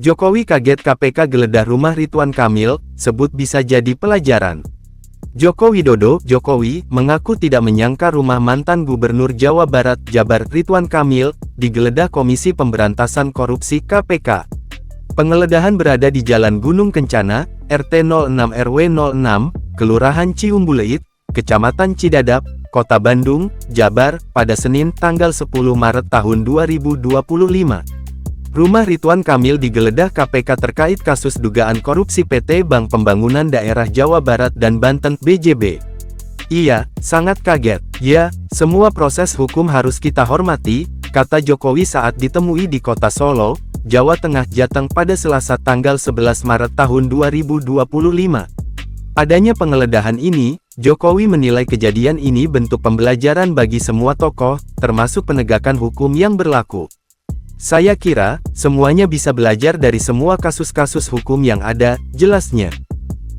Jokowi kaget KPK geledah rumah Ridwan Kamil, sebut bisa jadi pelajaran. Joko Widodo, Jokowi, mengaku tidak menyangka rumah mantan Gubernur Jawa Barat, Jabar, Ridwan Kamil, digeledah Komisi Pemberantasan Korupsi KPK. Penggeledahan berada di Jalan Gunung Kencana, RT 06 RW 06, Kelurahan Ciumbuleit, Kecamatan Cidadap, Kota Bandung, Jabar, pada Senin, tanggal 10 Maret tahun 2025. Rumah Ridwan Kamil digeledah KPK terkait kasus dugaan korupsi PT Bank Pembangunan Daerah Jawa Barat dan Banten (BJB). Iya, sangat kaget. Ya, semua proses hukum harus kita hormati, kata Jokowi saat ditemui di Kota Solo, Jawa Tengah Jateng pada Selasa tanggal 11 Maret tahun 2025. Adanya penggeledahan ini, Jokowi menilai kejadian ini bentuk pembelajaran bagi semua tokoh, termasuk penegakan hukum yang berlaku. Saya kira, semuanya bisa belajar dari semua kasus-kasus hukum yang ada, jelasnya.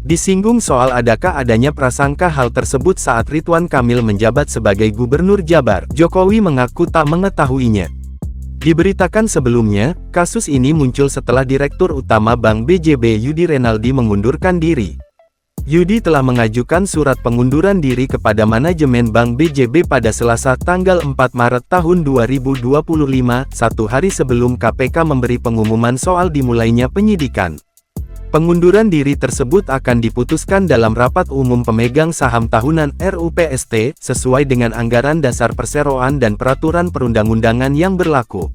Disinggung soal adakah adanya prasangka hal tersebut saat Ridwan Kamil menjabat sebagai Gubernur Jabar, Jokowi mengaku tak mengetahuinya. Diberitakan sebelumnya, kasus ini muncul setelah Direktur Utama Bank BJB Yudi Renaldi mengundurkan diri. Yudi telah mengajukan surat pengunduran diri kepada manajemen Bank BJB pada Selasa tanggal 4 Maret tahun 2025, satu hari sebelum KPK memberi pengumuman soal dimulainya penyidikan. Pengunduran diri tersebut akan diputuskan dalam rapat umum pemegang saham tahunan RUPST, sesuai dengan anggaran dasar perseroan dan peraturan perundang-undangan yang berlaku.